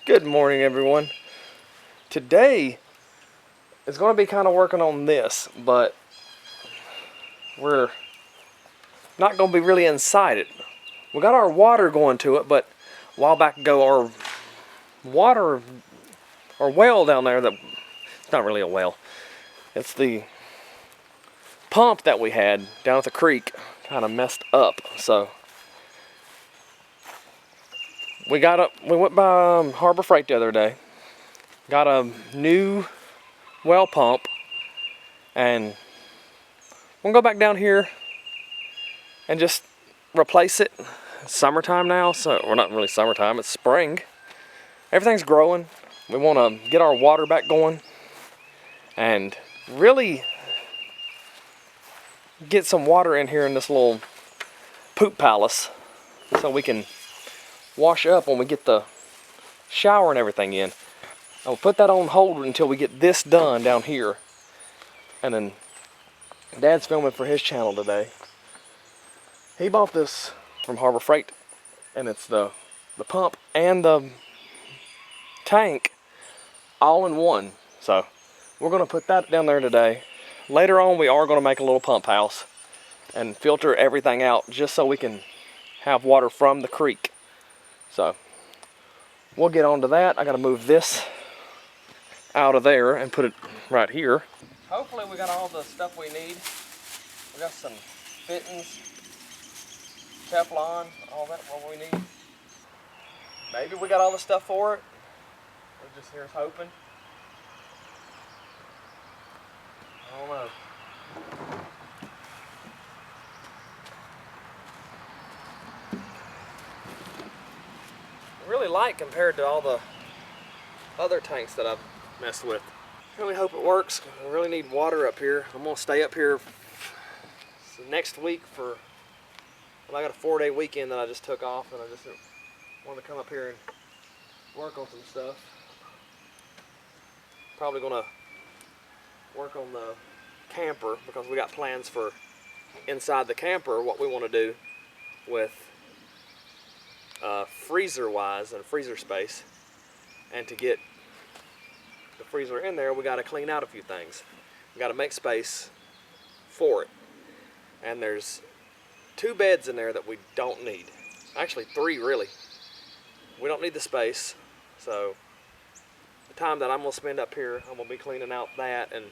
Good morning, everyone. Today is going to be kind of working on this, but we're not going to be really inside it. We got our water going to it, but a while back ago our water, our well down there, it's not really a well, it's the pump that we had down at the creek kind of messed up. So we went by Harbor Freight the other day, got a new well pump, and we'll go back down here and just replace it. It's summertime now, so we're not really summertime, it's spring. Everything's growing. We want to get our water back going and really get some water in here in this little poop palace so we can wash up when we get the shower and everything in. I'll put that on hold until we get this done down here. And then Dad's filming for his channel today. He bought this from Harbor Freight, and it's the pump and the tank all in one. So we're going to put that down there today. Later on we are going to make a little pump house and filter everything out just so we can have water from the creek. So we'll get on to that. I got to move this out of there and put it right here. Hopefully we got all the stuff we need. We got some fittings, Teflon, all that what we need. Maybe we got all the stuff for it. We're just here hoping. I don't know. Really light compared to all the other tanks that I've messed with. Really hope it works. I really need water up here. I'm gonna stay up here next week for, well, I got a 4-day weekend that I just took off, and I just wanted to come up here and work on some stuff. Probably gonna work on the camper because we got plans for inside the camper what we want to do with freezer wise and freezer space. And to get the freezer in there, we got to clean out a few things. We got to make space for it. And there's 2 beds in there that we don't need. Actually 3 really. We don't need the space. So the time that I'm going to spend up here, I'm going to be cleaning out that and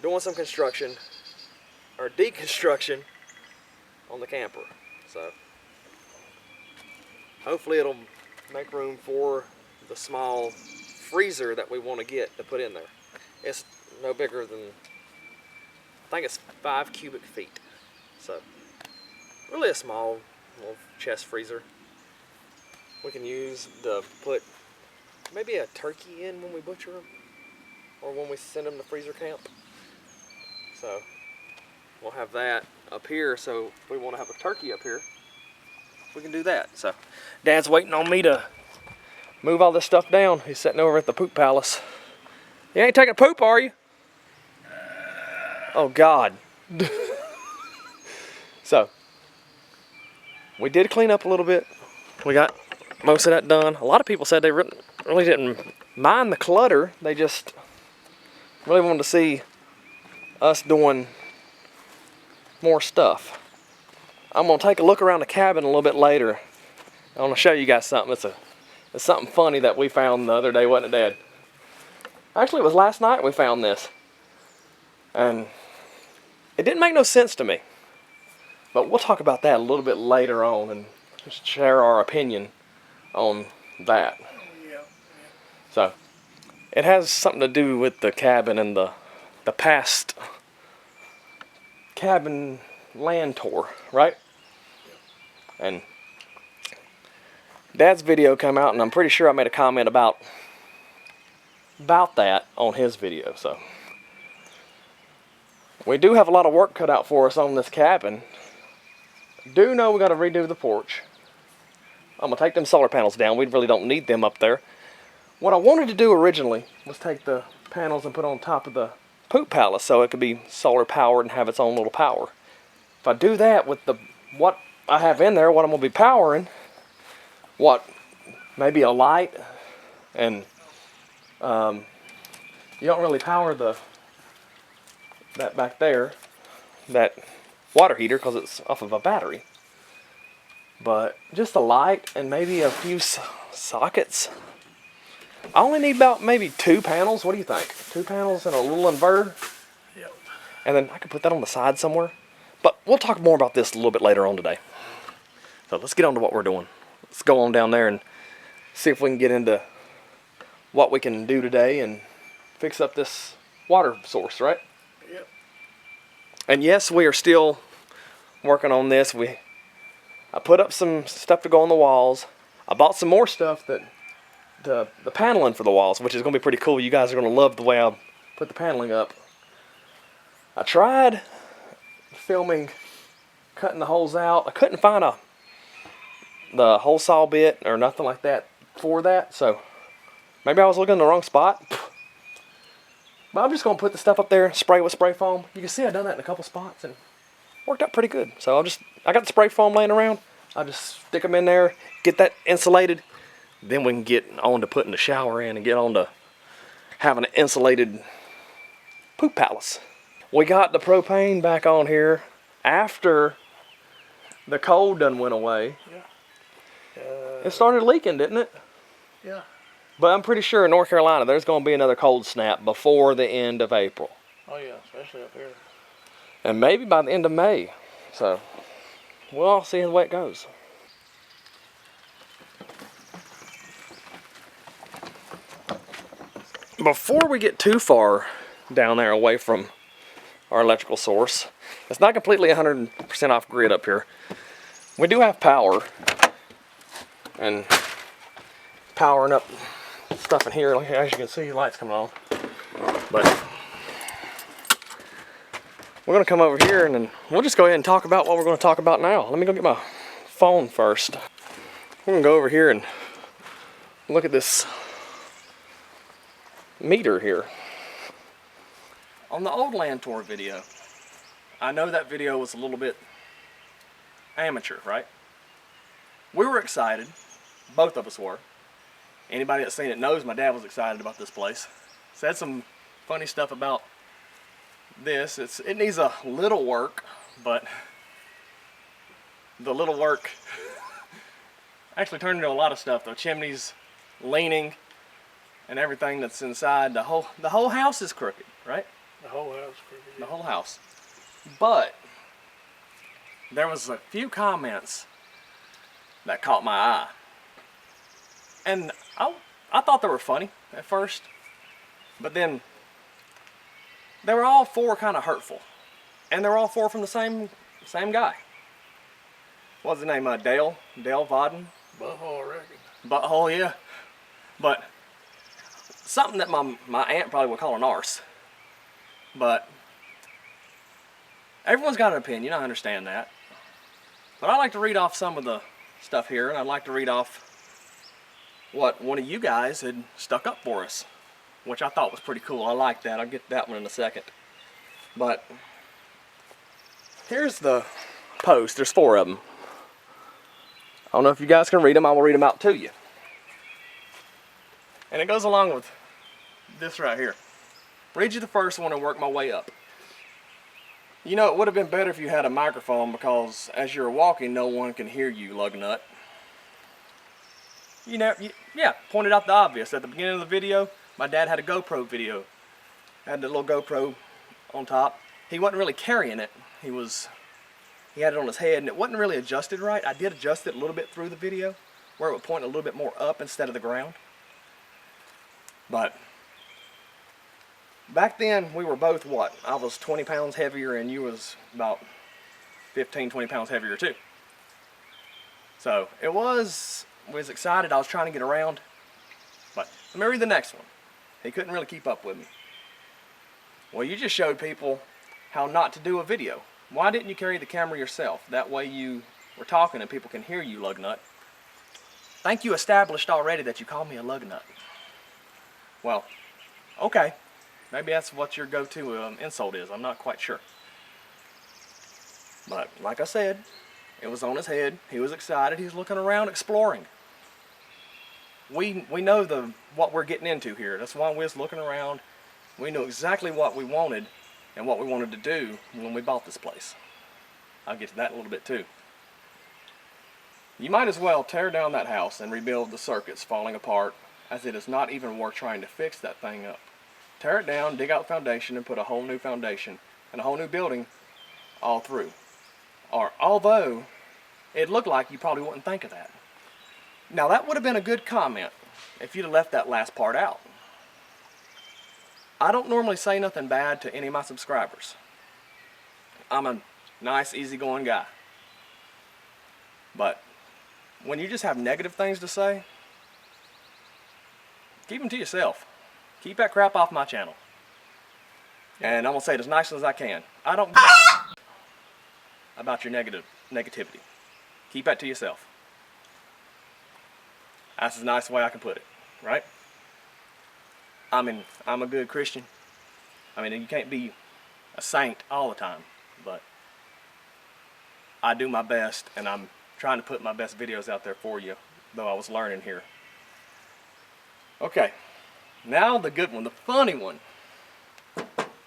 doing some construction or deconstruction on the camper. So hopefully it'll make room for the small freezer that we want to get to put in there. It's no bigger than, I think it's 5 cubic feet. So really a small little chest freezer. We can use to put maybe a turkey in when we butcher them or when we send them to freezer camp. So we'll have that up here, so if we want to have a turkey up here, we can do that. So Dad's waiting on me to move all this stuff down. He's sitting over at the poop palace. You ain't taking a poop, are you? Oh God. So we did clean up a little bit. We got most of that done. A lot of people said they really didn't mind the clutter. They just really wanted to see us doing more stuff. I'm gonna take a look around the cabin a little bit later. I want to show you guys something. It's something funny that we found the other day, wasn't it, Dad? Actually, it was last night we found this, and it didn't make no sense to me. But we'll talk about that a little bit later on and just share our opinion on that. So it has something to do with the cabin and the past cabin land tour, right? And Dad's video came out, and I'm pretty sure I made a comment about that on his video. So we do have a lot of work cut out for us on this cabin. Do know we got to redo the porch. I'm gonna take them solar panels down. We really don't need them up there. What I wanted to do originally was take the panels and put on top of the poop palace so it could be solar powered and have its own little power. If I do that with what I have in there, what I'm gonna be powering, maybe a light and you don't really power that back there, that water heater, because it's off of a battery. But just a light and maybe a few sockets. I only need about maybe 2 panels. What do you think? 2 panels and a little inverter? Yep. And then I could put that on the side somewhere. But we'll talk more about this a little bit later on today. So let's get on to what we're doing. Let's go on down there and see if we can get into what we can do today and fix up this water source, right? Yep. And yes, we are still working on this. I put up some stuff to go on the walls. I bought some more stuff that the paneling for the walls, which is going to be pretty cool. You guys are going to love the way I put the paneling up. I tried filming cutting the holes out. I couldn't find the hole saw bit or nothing like that for that, so maybe I was looking in the wrong spot. But I'm just going to put the stuff up there, spray with spray foam. You can see I've done that in a couple spots and worked out pretty good. So I got the spray foam laying around. I'll just stick them in there, get that insulated. Then we can get on to putting the shower in and get on to having an insulated poop palace. We got the propane back on here after the cold done went away. Yeah. It started leaking, didn't it? Yeah. But I'm pretty sure in North Carolina there's going to be another cold snap before the end of April. Oh yeah, especially up here. And maybe by the end of May. So we'll all see the way it goes. Before we get too far down there away from our electrical source, it's not completely 100% off grid up here. We do have power and powering up stuff in here. As you can see, lights coming on. But we're going to come over here and then we'll just go ahead and talk about what we're going to talk about now. Let me go get my phone first. We're going to go over here and look at this meter here. On the old land tour video, I know that video was a little bit amateur, right? We were excited. Both of us were. Anybody that's seen it knows my dad was excited about this place. Said some funny stuff about this. It needs a little work, but the little work actually turned into a lot of stuff. The chimney's leaning and everything that's inside. The whole house is crooked, right? The whole house is crooked. The whole house. But there was a few comments that caught my eye. And I thought they were funny at first, but then they were all 4 kind of hurtful, and they were all 4 from the same guy. What's his name? Dale Vodden. Butthole, I reckon. Butthole, yeah. But something that my aunt probably would call an arse. But everyone's got an opinion. I understand that. But I like to read off some of the stuff here, and I'd like to read off what one of you guys had stuck up for us, which I thought was pretty cool. I like that. I'll get to that one in a second. But here's the post. There's 4 of them. I don't know if you guys can read them. I will read them out to you. And it goes along with this right here. Read you the first one and work my way up. You know, it would have been better if you had a microphone, because as you're walking, no one can hear you, lug nut. You know, yeah, pointed out the obvious. At the beginning of the video, my dad had a GoPro video. Had the little GoPro on top. He wasn't really carrying it. He had it on his head, and it wasn't really adjusted right. I did adjust it a little bit through the video, where it would point a little bit more up instead of the ground. But back then, we were both what? I was 20 pounds heavier, and you was about 15, 20 pounds heavier too. So it was excited. I was trying to get around. But let me read the next one. He couldn't really keep up with me. Well, you just showed people how not to do a video. Why didn't you carry the camera yourself? That way you were talking and people can hear you, lug nut. Think you established already that you call me a lug nut. Well, okay. Maybe that's what your go-to insult is. I'm not quite sure. But like I said, it was on his head. He was excited. He was looking around, exploring. we know what we're getting into here. That's why we was looking around. We knew exactly what we wanted and what we wanted to do when we bought this place. I'll get to that in a little bit too. You might as well tear down that house and rebuild the circuits falling apart, as it is not even worth trying to fix that thing up. Tear it down, dig out the foundation, and put a whole new foundation and a whole new building all through. Or although it looked like you probably wouldn't think of that. Now that would have been a good comment if you'd have left that last part out. I don't normally say nothing bad to any of my subscribers. I'm a nice, easygoing guy. But when you just have negative things to say, keep them to yourself. Keep that crap off my channel. And I'm going to say it as nicely as I can. I don't give a about your negativity. Keep that to yourself. That's the nice way I can put it, right? I mean, I'm a good Christian. I mean, you can't be a saint all the time, but I do my best, and I'm trying to put my best videos out there for you, though I was learning here. Okay, now the good one, the funny one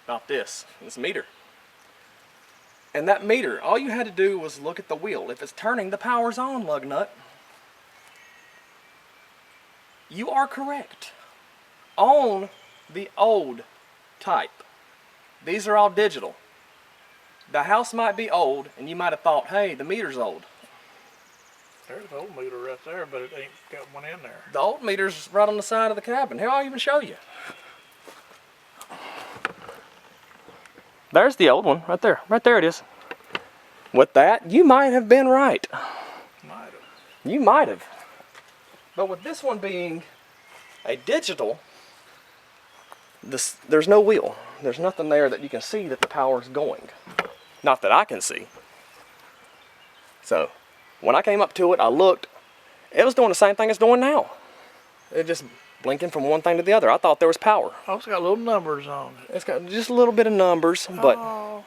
about this meter. And that meter, all you had to do was look at the wheel. If it's turning, the power's on, lug nut. You are correct. On the old type. These are all digital. The house might be old, and you might have thought, hey, the meter's old. There's an old meter right there, but it ain't got one in there. The old meter's right on the side of the cabin. Here, I'll even show you. There's the old one, right there. Right there it is. With that, you might have been right. Might have. You might have. But with this one being a digital, there's no wheel. There's nothing there that you can see that the power's going. Not that I can see. So, when I came up to it, I looked. It was doing the same thing it's doing now. It just blinking from one thing to the other. I thought there was power. Oh, it's got little numbers on it. It's got just a little bit of numbers, but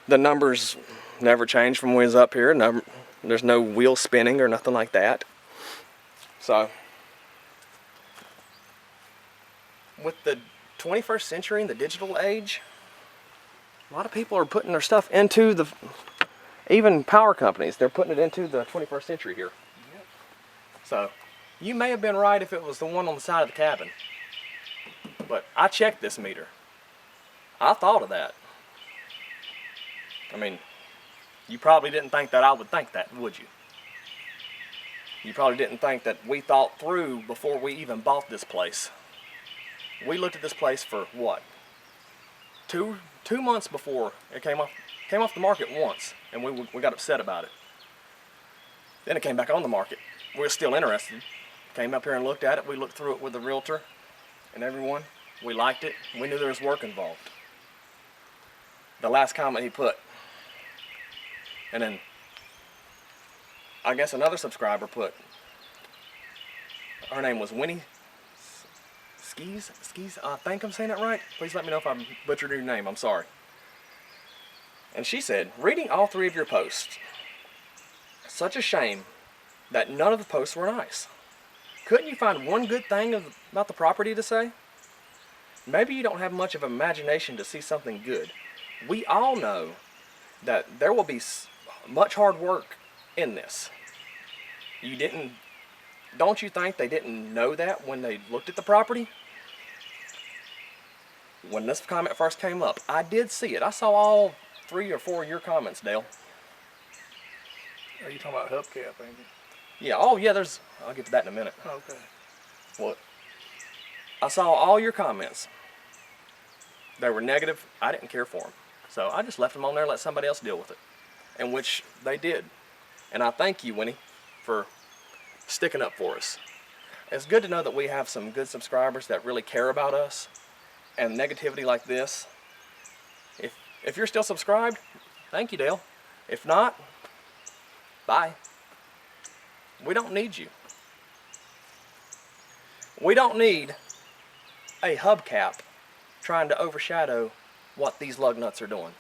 the numbers never changed from when we was up here. There's no wheel spinning or nothing like that. So, with the 21st century and the digital age, a lot of people are putting their stuff into even power companies, they're putting it into the 21st century here. Yep. So, you may have been right if it was the one on the side of the cabin. But I checked this meter. I thought of that. I mean, you probably didn't think that I would think that, would you? You probably didn't think that we thought through before we even bought this place. We looked at this place for what? Two months before it came off the market once, and we got upset about it. Then it came back on the market. We were still interested. Came up here and looked at it. We looked through it with the realtor and everyone. We liked it. We knew there was work involved. The last comment he put. And then I guess another subscriber put. Her name was Winnie Skis. I think I'm saying that right. Please let me know if I butchered your name. I'm sorry. And she said, reading all three of your posts, such a shame that none of the posts were nice. Couldn't you find one good thing about the property to say? Maybe you don't have much of imagination to see something good. We all know that there will be much hard work in this. Don't you think they didn't know that when they looked at the property? When this comment first came up, I did see it. I saw all 3 or 4 of your comments, Dale. Are you talking about hubcap, ain't you? Yeah, oh yeah, I'll get to that in a minute. Okay. What? I saw all your comments. They were negative. I didn't care for them. So I just left them on there and let somebody else deal with it. And which they did. And I thank you, Winnie, for sticking up for us. It's good to know that we have some good subscribers that really care about us. And negativity like this, if you're still subscribed, thank you, Dale. If not, bye. We don't need you. We don't need a hubcap trying to overshadow what these lug nuts are doing.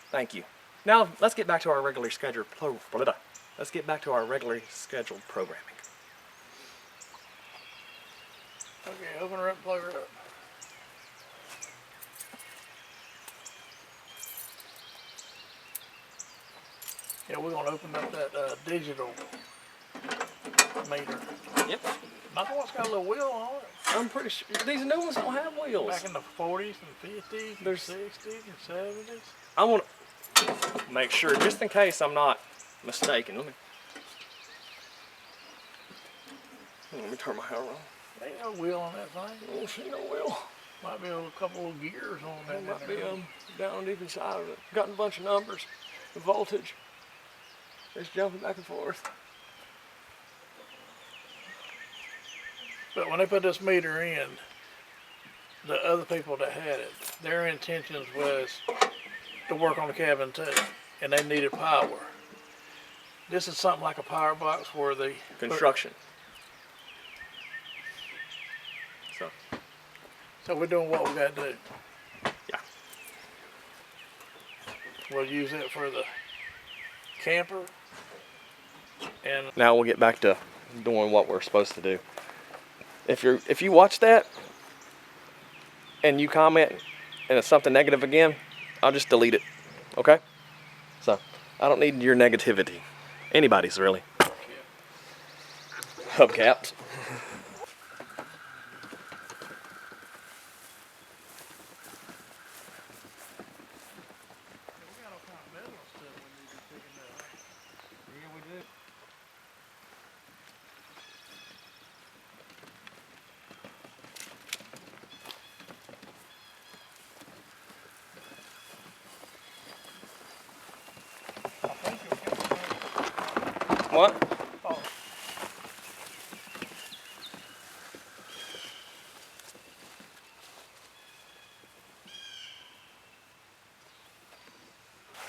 Thank you. Now, let's get back to our regularly scheduled programming. Okay, open her up, plug her up. Yeah, we're gonna open up that digital meter. Yep. Not the one's got a little wheel on it. I'm pretty sure these new ones don't have wheels. Back in the 40s and 50s and 60s and 70s. I want to make sure, just in case I'm not mistaken. Let me turn my hair on. There ain't no wheel on that thing. Oh, she no wheel. Might be a couple of gears on that. It might be down deep inside of it. Got a bunch of numbers, the voltage. It's jumping back and forth. But when they put this meter in, the other people that had it, their intentions was to work on the cabin too, and they needed power. This is something like a power box where the Construction. So we're doing what we got to do. Yeah. We'll use it for the camper, and Now we'll get back to doing what we're supposed to do. If you watch that and you comment and it's something negative again, I'll just delete it. Okay? So I don't need your negativity. Anybody's really. Hubcaps. What?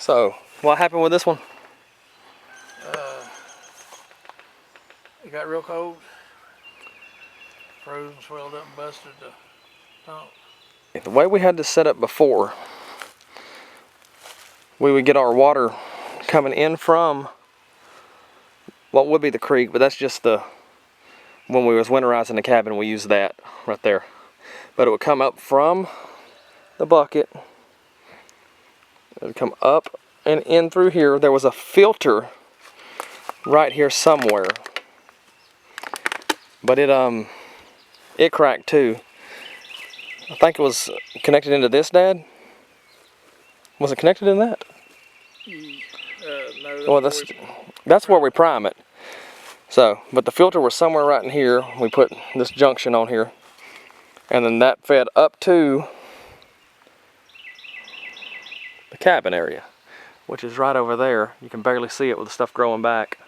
So, what happened with this one? it got real cold, froze and swelled up and busted the pump. The way we had this set up before, we would get our water coming in from what would be the creek, but that's just when we was winterizing the cabin, we used that right there. But it would come up from the bucket. It would come up and in through here. There was a filter right here somewhere, but it cracked too. I think it was connected into this, Dad. Was it connected in that? No, Well, that's where we prime it. So, but the filter was somewhere right in here. We put this junction on here, and then that fed up to the cabin area, which is right over there. You can barely see it with the stuff growing back.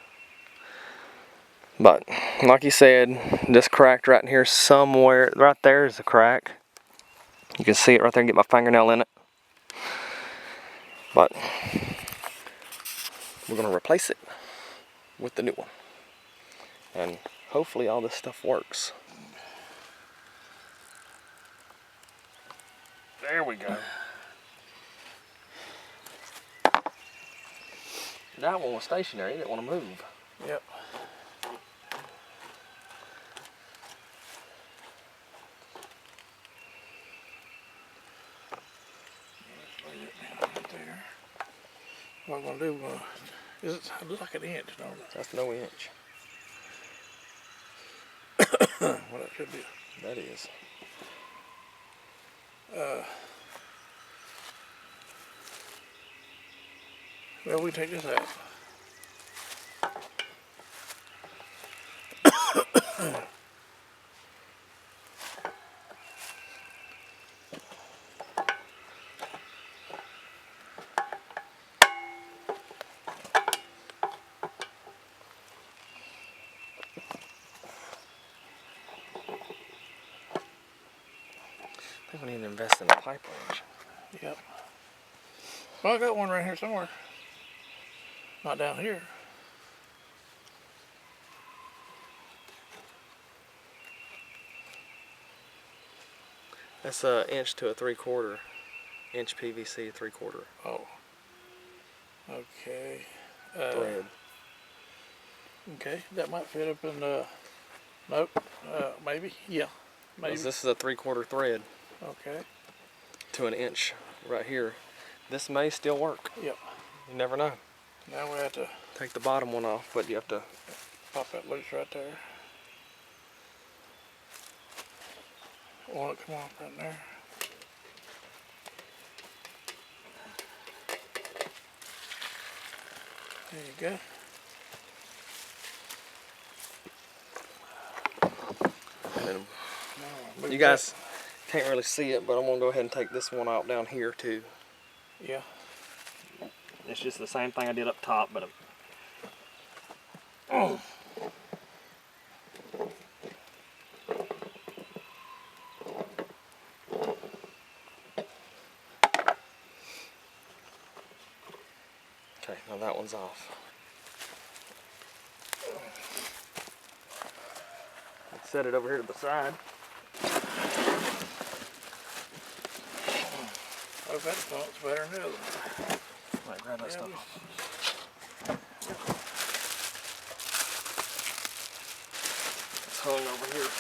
But like you said, this cracked right in here somewhere. Right there is a crack. You can see it right there. Get my fingernail in it. But we're gonna replace it with the new one, and hopefully all this stuff works. There we go. That one was stationary. It didn't want to move. Yep. What we're gonna do? It looks like an inch, don't it? That's no inch. Well, that should be. That is. Well, we take this out. I think we need to invest in a pipe wrench. Yep. Well, I got one right here somewhere. Not down here. That's an inch to a 3/4 inch PVC 3/4 Oh. Okay. thread. Okay, that might fit up in the. Nope. Maybe. Yeah. Maybe. This is a 3/4 thread Okay. to an inch right here. This may still work. Yep. You never know. Now we have to Take the bottom one off, but you have to pop that loose right there. Won't it come off right there? There you go. and then Now we'll move you guys can't really see it, but I'm gonna go ahead and take this one out down here too. that. Yeah. It's just the same thing I did up top, but okay, now that one's off. Let's set it over here to the side. Oh, that pumps better than the other one. Right, grab that Yeah, stuff. It's hung over here.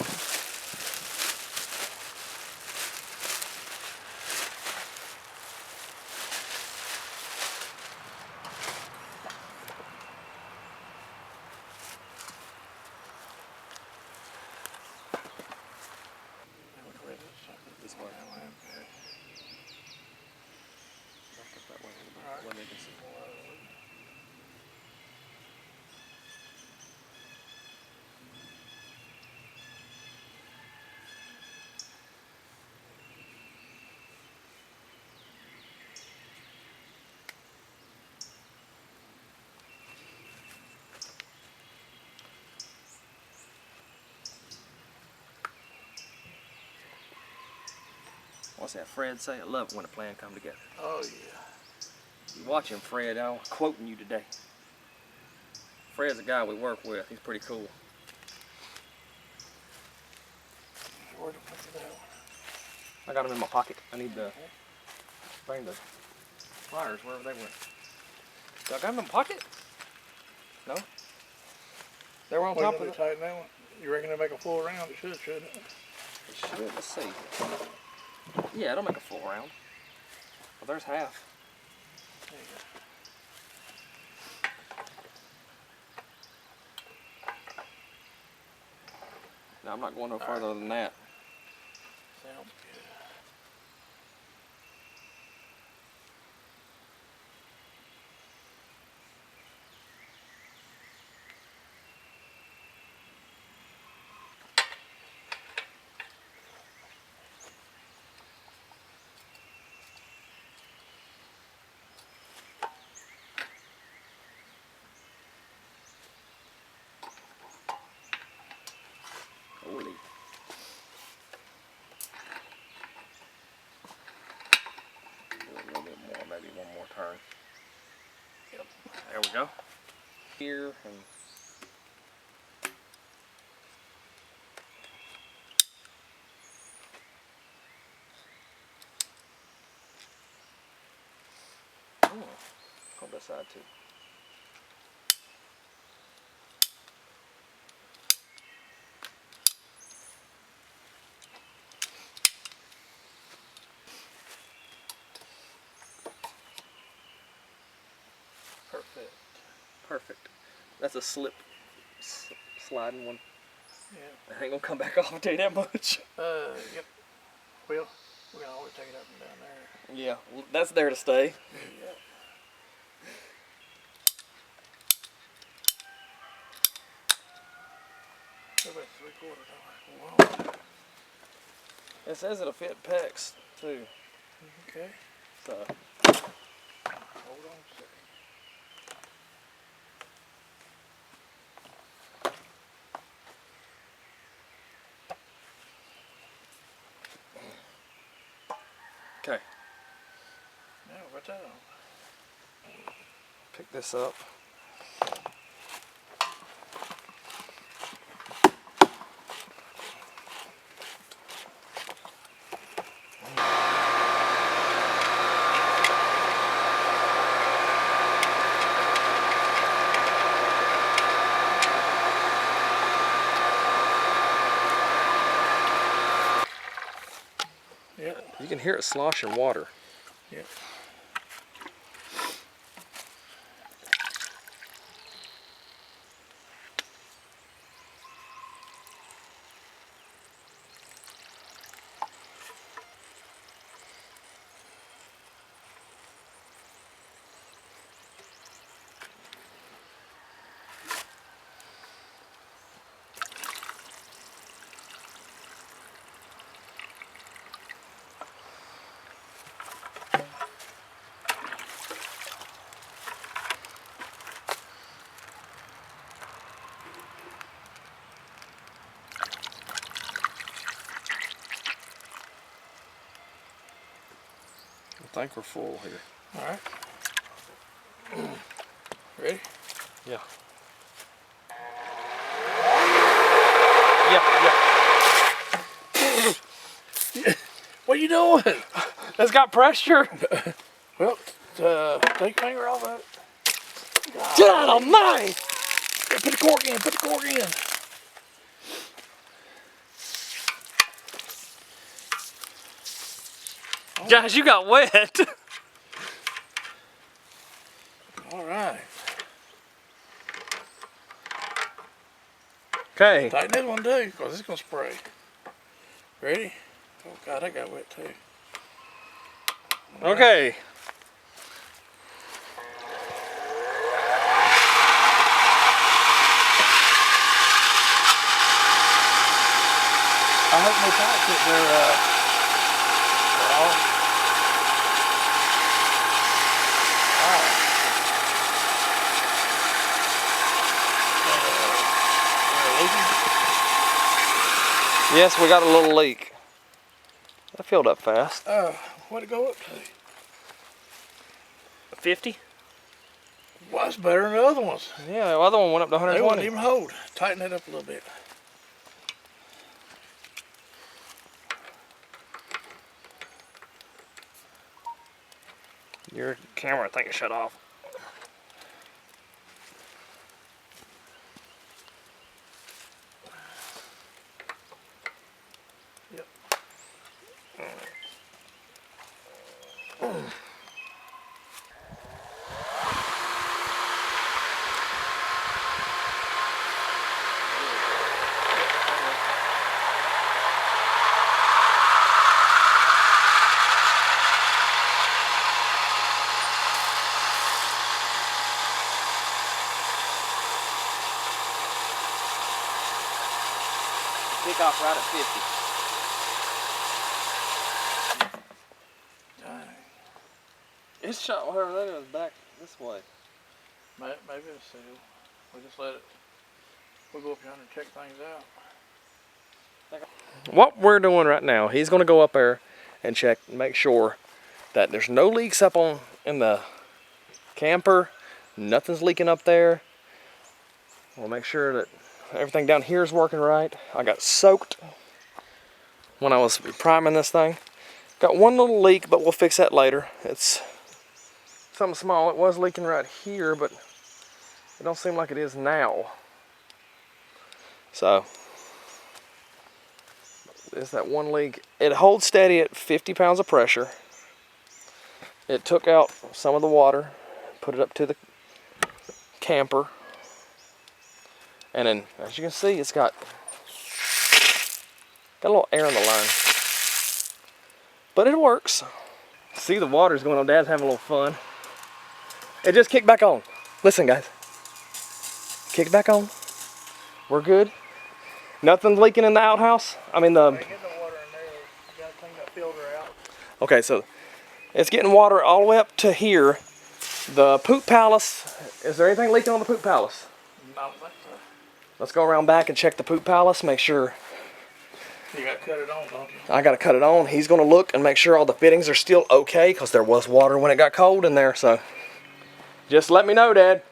This way. Back up that way a little bit, where they can see. What's that Fred say? I love it when a plan come together. Oh yeah. You watching Fred, I'm quoting you today. Fred's a guy we work with. He's pretty cool. Where to put that one? I got him in my pocket. I need to bring the pliers wherever they went. Do I got them in my pocket? No? They were on top of it. Tighten that one. You reckon it'll make a full round? It should, shouldn't it? It should. Let's see. Yeah, it'll make a full round. Well, there's half. There you go. No, I'm not going no further than that. Sounds good. Holy. Do a little bit more, maybe one more turn. Yep. There we go. Here and on this side too. Perfect. Perfect. That's a sliding one. Yeah. It ain't gonna come back off, I'll tell you that much. Yep. Well, we can always take it up and down there. Yeah, well, that's there to stay. Yep. Go back 3/4 dollars. It says it'll fit pecs too. Okay. So Hold on a second. okay. Now what's that on? Pick this up. You can hear it sloshing water. Yeah. I think we're full here. All right. Ready? Yeah. Yeah. What are you doing? It's got pressure. Well, take your finger off of it. God almighty! Put the cork in. Put the cork in. Guys, you got wet. All right. Okay. Tighten this one too, because it's going to spray. Ready? Oh, God, I got wet too. Okay. I hope no pipes hit their, all. Yes, we got a little leak. That filled up fast. What'd it go up to? 50? Well, that's better than the other ones. Yeah, the other one went up to They 120. wouldn't even hold. Tighten it up a little bit. Your camera, I think, shut off. Yep. Kick off right at 50. Dang. It's shot whatever that is back this way. Maybe it's sealed. We'll just let it. We'll go up yonder and check things out. What we're doing right now, he's going to go up there and check and make sure that there's no leaks up in the camper. Nothing's leaking up there. We'll make sure that everything down here is working right. I got soaked when I was priming this thing. Got one little leak, but we'll fix that later. It's something small. It was leaking right here, but it don't seem like it is now. So, there's that one leak. It holds steady at 50 pounds of pressure. It took out some of the water, put it up to the camper. And then, as you can see, it's got a little air in the line. But it works. See, the water's going on. Dad's having a little fun. It just kicked back on. Listen, guys. Kick back on. We're good. Nothing leaking in the outhouse. I mean, Get no water in there. You gotta clean that filter out. Okay, so it's getting water all the way up to here. The poop palace. Is there anything leaking on the poop palace? I don't think so. Let's go around back and check the poop palace. Make sure. You gotta cut it on, don't you? I gotta cut it on. He's gonna look and make sure all the fittings are still okay, because there was water when it got cold in there. So just let me know, Dad.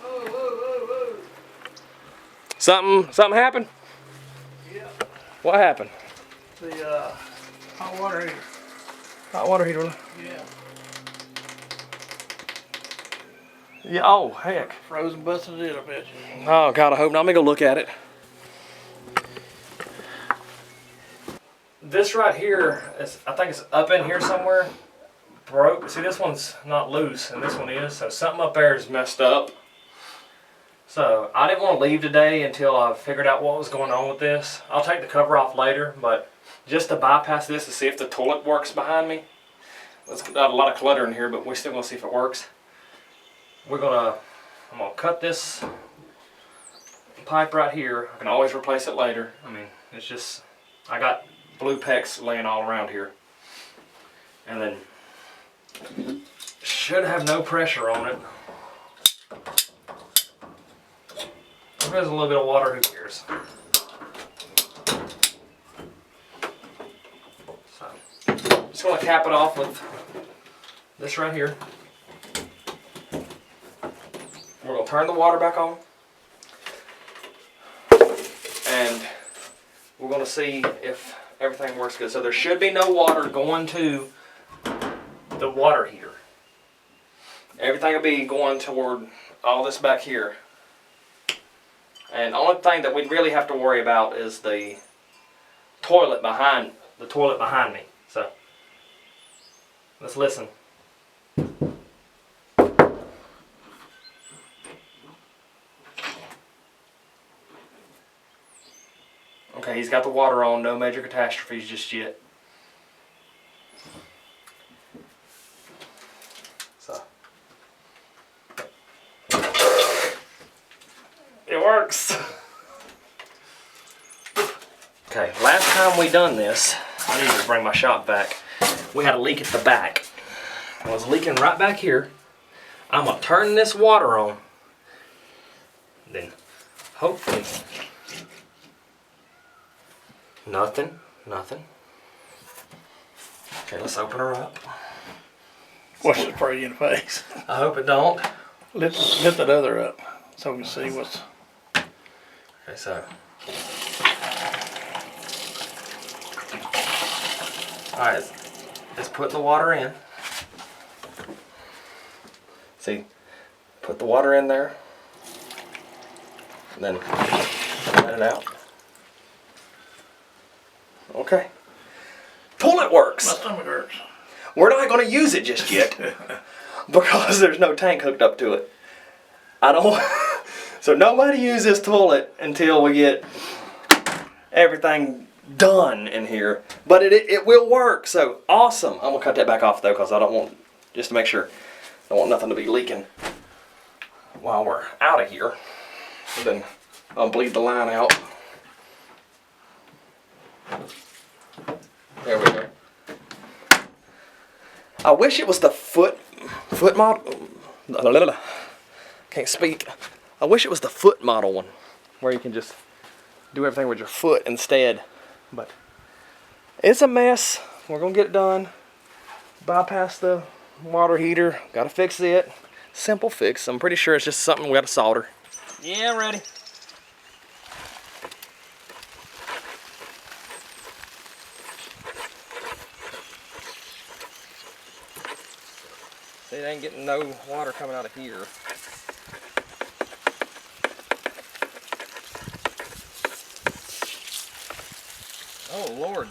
Whoa. Something happened? Yeah. What happened? The hot water heater. Hot water heater. Yeah. Yeah, oh, heck. Frozen busted it up at you. Oh, God, I hope not. Let me go look at it. This right here, I think it's up in here somewhere. Broke. See, this one's not loose, and this one is. So something up there is messed up. So I didn't want to leave today until I figured out what was going on with this. I'll take the cover off later, but just to bypass this to see if the toilet works behind me. It's got a lot of clutter in here, but we're still going to see if it works. I'm going to cut this pipe right here. I can always replace it later. I mean, it's just, I got blue PEX laying all around here. And then, should have no pressure on it. If there's a little bit of water, who cares? So, just going to cap it off with this right here. We're going to turn the water back on. And we're going to see if everything works good. So there should be no water going to the water heater. Everything will be going toward all this back here. And the only thing that we really have to worry about is the toilet behind me. So let's listen. Okay, he's got the water on, no major catastrophes just yet. So it works. Okay, last time we done this, I need to bring my shop back. We had a leak at the back. It was leaking right back here. I'm gonna turn this water on. Then hopefully nothing. Okay, let's open her up. Watch it spray you in the face. I hope it don't. Lift that other up so we can see what's. Okay, so. Alright, let's put the water in. See, put the water in there. And then let it out. Okay. Toilet works. My stomach hurts. We're not going to use it just yet because there's no tank hooked up to it. I don't. So nobody use this toilet until we get everything done in here. But it will work. So awesome. I'm gonna cut that back off though because I don't want, just to make sure, I don't want nothing to be leaking while we're out of here. And then I'll bleed the line out. There we go. I wish it was the foot model. Can't speak. I wish it was the foot model one, where you can just do everything with your foot instead. But it's a mess. We're gonna get it done. Bypass the water heater. Gotta fix it. Simple fix. I'm pretty sure it's just something we gotta solder. Yeah, ready. See, it ain't getting no water coming out of here. Oh, Lord.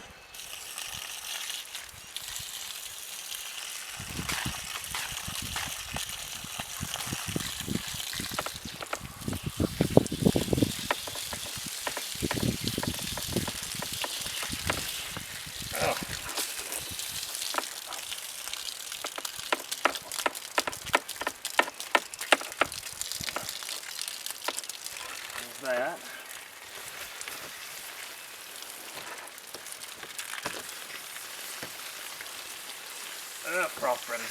Oh. There's that. Cross threading.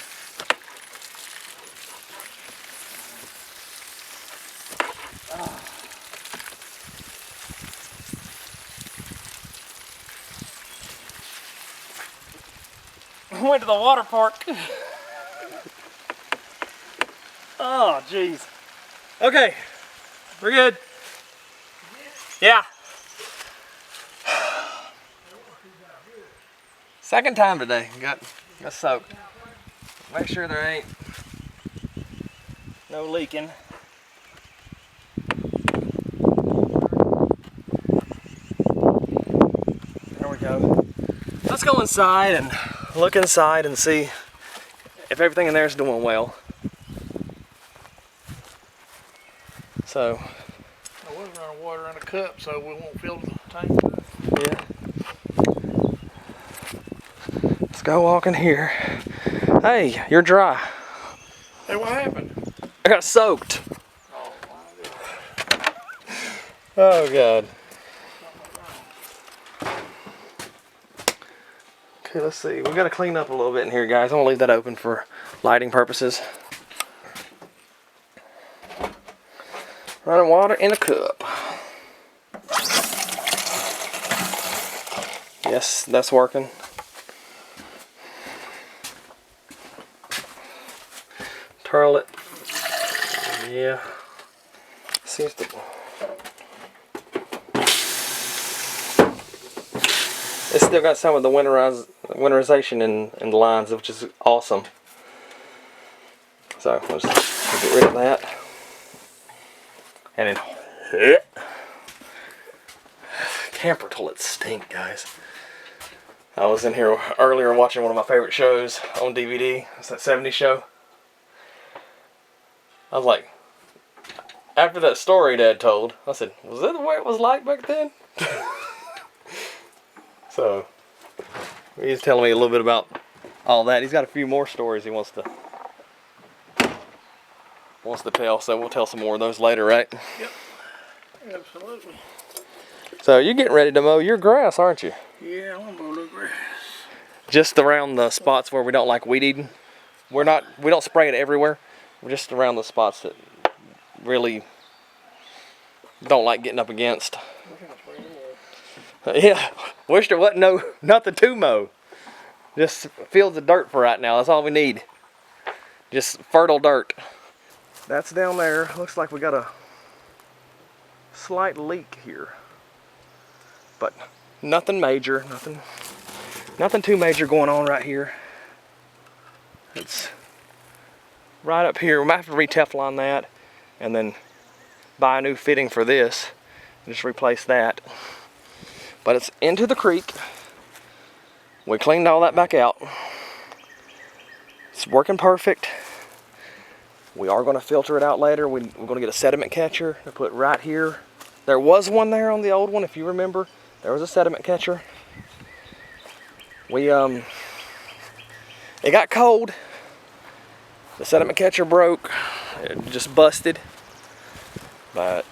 Went to the water park. Oh, jeez. Okay, we're good. Yeah. Second time today. Got soaked. Make sure there ain't No leaking. There we go. Let's go inside and look inside and see if everything in there is doing well. So, I was running water in a cup so we won't fill the tank. yeah. Let's go walk in here. Hey, you're dry. Hey, what happened? I got soaked. Oh, my God. Oh, God. Okay, let's see. We got to clean up a little bit in here, guys. I'm going to leave that open for lighting purposes. Running water in a cup. Yes, that's working. Twirl it. Yeah. Seems to. It's still got some of the winterization in the lines, which is awesome. So we'll just get rid of that. And then camper toilets stink, guys. I was in here earlier watching one of my favorite shows on DVD. It's that 70s show. I was like, after that story Dad told, I said, was that the way it was like back then? So, he's telling me a little bit about all that. He's got a few more stories he wants to tell, so we'll tell some more of those later, right? Yep. Absolutely. So, you're getting ready to mow your grass, aren't you? Yeah, I'm gonna mow the grass. Just around the spots where we don't like weed eating. We don't spray it everywhere. We're just around the spots that really don't like getting up against. Yeah, wish there wasn't nothing to mow. Just fields of dirt for right now. That's all we need. Just fertile dirt. That's down there. Looks like we got a slight leak here, but nothing major. Nothing too major going on right here. It's right up here. We might have to re-Teflon that and then buy a new fitting for this and just replace that. But it's into the creek. We cleaned all that back out. It's working perfect. We are going to filter it out later. We're going to get a sediment catcher to put right here. There was one there on the old one, if you remember. There was a sediment catcher. It got cold. The sediment catcher broke. It just busted. But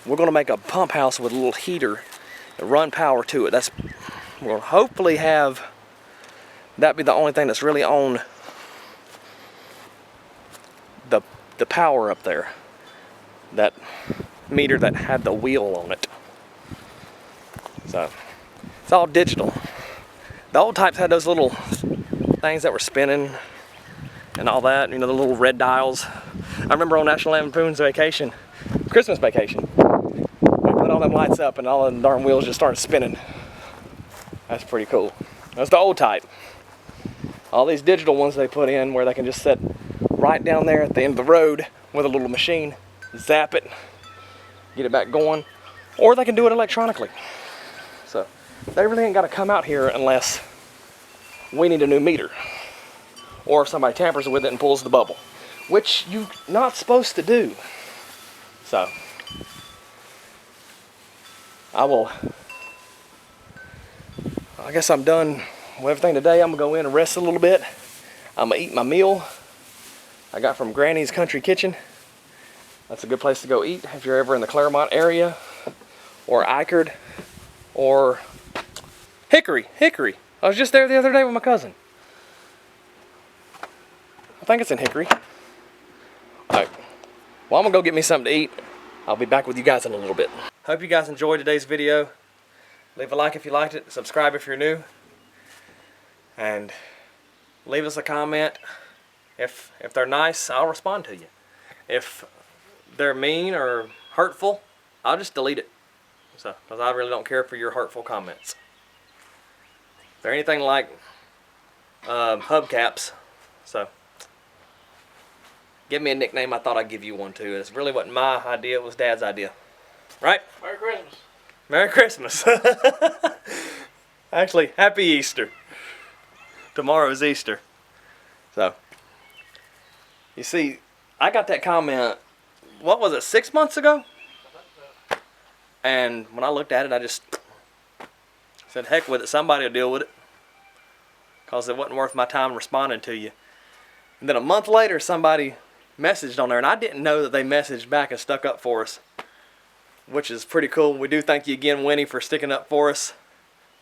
we're going to make a pump house with a little heater and run power to it. We're going to hopefully have that be the only thing that's really on the power up there. That meter that had the wheel on it. So it's all digital. The old types had those little things that were spinning and all that, you know, the little red dials. I remember on National Lampoon's vacation, Christmas vacation, we put all them lights up and all the darn wheels just started spinning. That's pretty cool. That's the old type. All these digital ones they put in where they can just sit right down there at the end of the road with a little machine, zap it, get it back going, or they can do it electronically. So they really ain't got to come out here unless we need a new meter, or if somebody tampers with it and pulls the bubble, which you're not supposed to do. So I guess I'm done with everything today. I'm gonna go in and rest a little bit. I'm gonna eat my meal I got from Granny's Country Kitchen. That's a good place to go eat if you're ever in the Claremont area, or Eichard, or Hickory. I was just there the other day with my cousin. I think it's in Hickory. Alright, well, I'm gonna go get me something to eat. I'll be back with you guys in a little bit. Hope you guys enjoyed today's video. Leave a like if you liked it, subscribe if you're new, and leave us a comment. If they're nice, I'll respond to you. If they're mean or hurtful, I'll just delete it. So, because I really don't care for your hurtful comments. If they're anything like hubcaps, so Give me a nickname, I thought I'd give you one too. It really wasn't my idea, it was Dad's idea. Right? Merry Christmas. Merry Christmas. Actually, Happy Easter. Tomorrow is Easter. So, you see, I got that comment, what was it, 6 months ago? And when I looked at it, I just said, heck with it, somebody will deal with it. Because it wasn't worth my time responding to you. And then a month later, somebody messaged on there, and I didn't know that they messaged back and stuck up for us, which is pretty cool. We do thank you again, Winnie, for sticking up for us,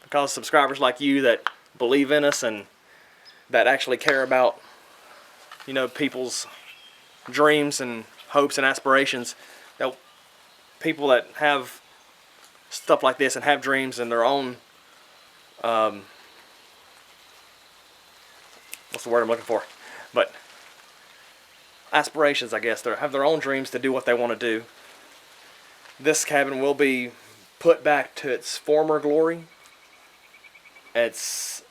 because subscribers like you that believe in us and that actually care about, you know, people's dreams and hopes and aspirations. That people that have stuff like this and have dreams and their own what's the word I'm looking for? But aspirations, I guess. They have their own dreams to do what they want to do. This cabin will be put back to its former glory. It's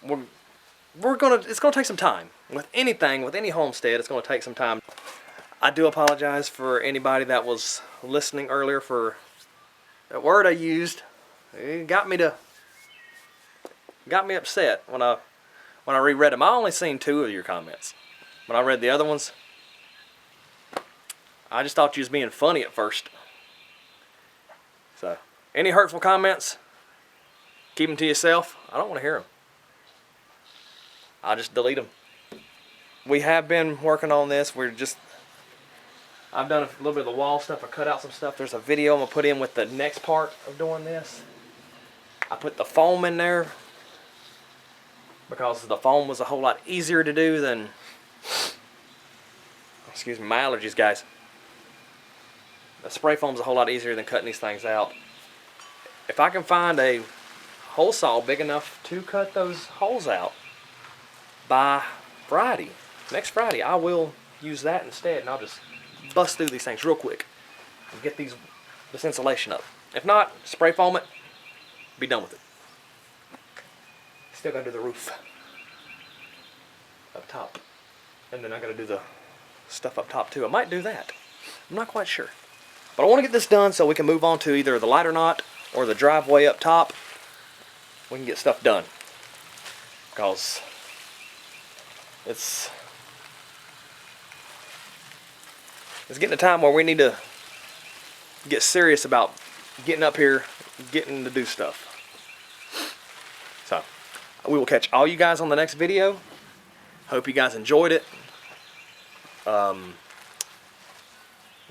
gonna take some time. With anything, with any homestead, it's gonna take some time. I do apologize for anybody that was listening earlier for that word I used. It got me upset when I reread them. I only seen 2 of your comments. When I read the other ones, I just thought you was being funny at first. So, any hurtful comments, keep them to yourself. I don't want to hear them. I'll just delete them. We have been working on this. I've done a little bit of the wall stuff. I cut out some stuff. There's a video I'm going to put in with the next part of doing this. I put the foam in there because the foam was a whole lot easier to do than, excuse me, my allergies, guys. The spray foam's a whole lot easier than cutting these things out. If I can find a hole saw big enough to cut those holes out by Friday, next Friday, I will use that instead, and I'll just bust through these things real quick and get this insulation up. If not, spray foam it, be done with it. Still gotta do the roof up top, and then I gotta do the stuff up top too. I might do that. I'm not quite sure, but I want to get this done so we can move on to either the lighter knot or the driveway up top. We can get stuff done because it's getting a time where we need to get serious about getting up here, getting to do stuff. So, we will catch all you guys on the next video. Hope you guys enjoyed it. Let's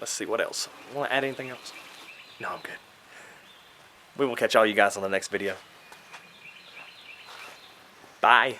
see, what else? Want to add anything else? No, I'm good. We will catch all you guys on the next video. Bye.